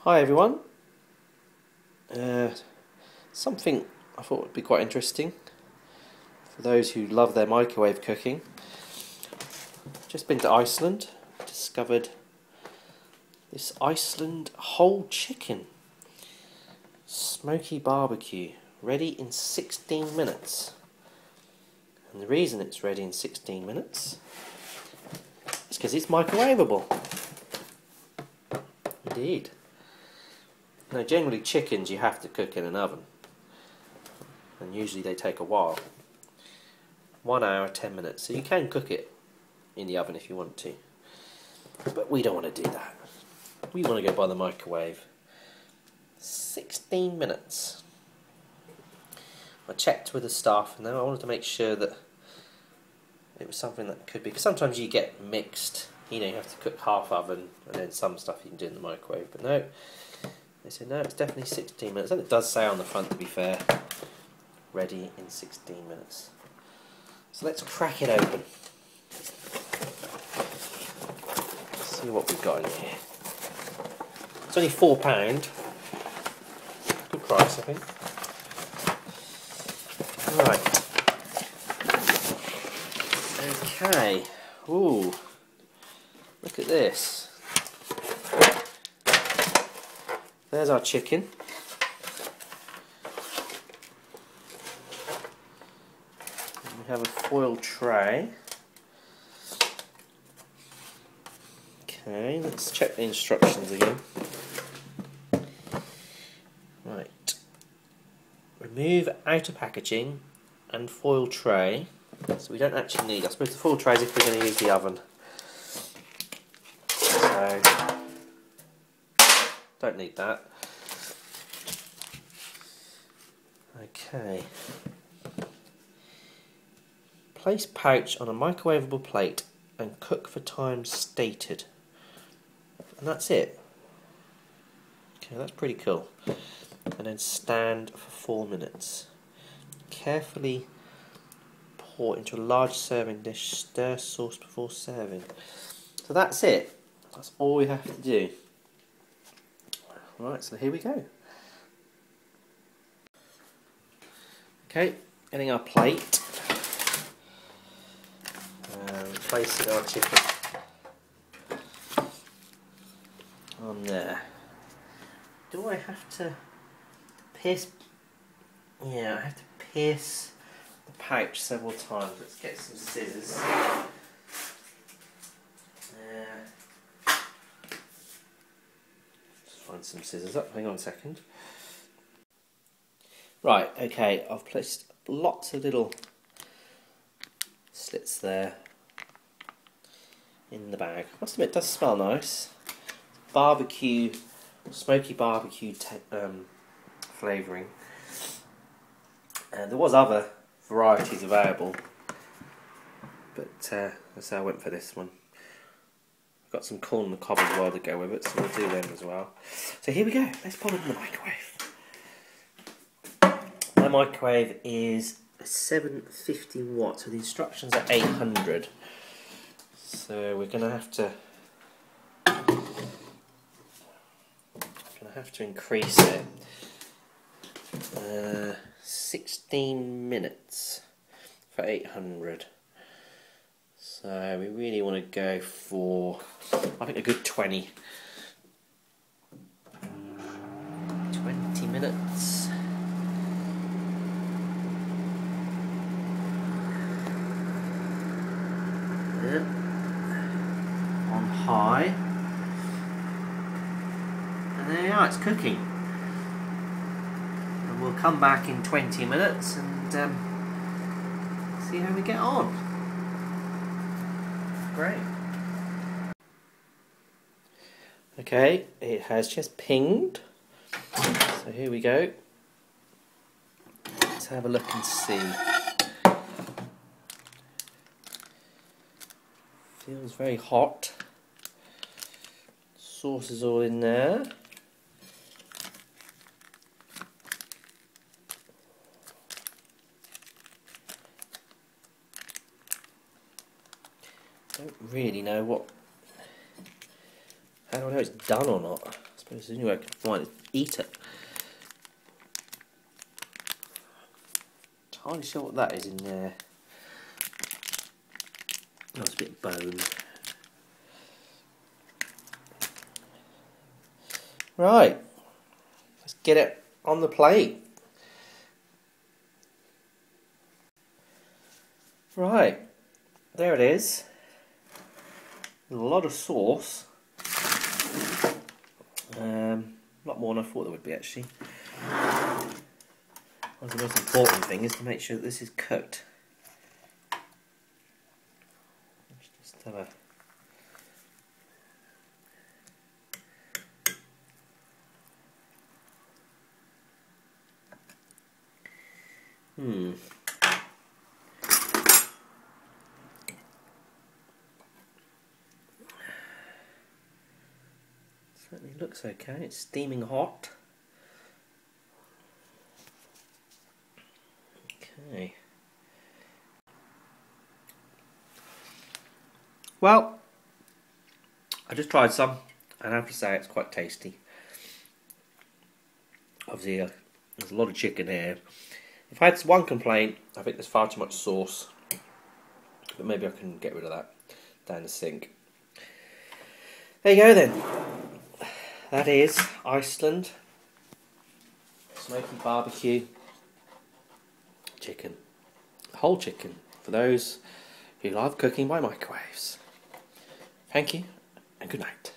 Hi everyone. Something I thought would be quite interesting for those who love their microwave cooking. Just been to Iceland, discovered this Iceland whole chicken, smoky barbecue, ready in 16 minutes. And the reason it's ready in 16 minutes is because it's microwavable. Indeed. Now generally chickens you have to cook in an oven, and usually they take a while. 1 hour, 10 minutes, so you can cook it in the oven if you want to. But we don't want to do that. We want to go by the microwave. 16 minutes. I checked with the staff and I wanted to make sure that it was something that could be, because sometimes you get mixed, you have to cook half oven and then some stuff you can do in the microwave, but no. They said no, it's definitely 16 minutes, and it does say on the front, to be fair, ready in 16 minutes. So let's crack it open. Let's see what we've got in here. It's only £4. Good price, I think. Right. Okay. Ooh. Look at this. There's our chicken. We have a foil tray. Okay, let's check the instructions again. Right. Remove outer packaging and foil tray. So we don't actually need, I suppose the foil tray is if we're going to use the oven. So, don't need that. Okay. Place pouch on a microwavable plate and cook for time stated. And that's it. Okay, that's pretty cool. And then stand for 4 minutes. Carefully pour into a large serving dish, stir sauce before serving. So that's it. That's all we have to do. Right, so here we go. Okay, getting our plate. Placing our chicken on there. Do I have to pierce? Yeah, I have to pierce the pouch several times. Let's get some scissors. Just find some scissors up. Hang on a second. Right, okay, I've placed lots of little slits there in the bag. I must admit, it does smell nice. Barbecue, smoky barbecue flavouring. And there was other varieties available, but that's how I went for this one. I've got some corn on the cob as well to go with it, so we'll do them as well. So here we go, let's pop it in the microwave. My microwave is 750 watts, so the instructions are 800. So we're going to have to increase it. 16 minutes for 800. So we really want to go for, I think, a good 20 minutes. Yep. On high, and there you are, it's cooking, and we'll come back in 20 minutes and see how we get on. Great. Okay, it has just pinged, so here we go. Let's have a look and see. Feels very hot. Sauce is all in there. Don't really know what, how do I know it's done or not? I suppose the only way I can find is eat it. Not entirely sure what that is in there. Oh, it's a bit of bone. Right, let's get it on the plate. Right, there it is. A lot of sauce. A lot more than I thought there would be, actually. Well, the most important thing is to make sure that this is cooked. Let's just have a... Certainly looks okay. It's steaming hot. Okay. Well, I just tried some, and I have to say it's quite tasty. Obviously, there's a lot of chicken here. If I had one complaint, I think there's far too much sauce, but maybe I can get rid of that down the sink. There you go then. That is Iceland smoky barbecue chicken. Whole chicken for those who love cooking by microwaves. Thank you and good night.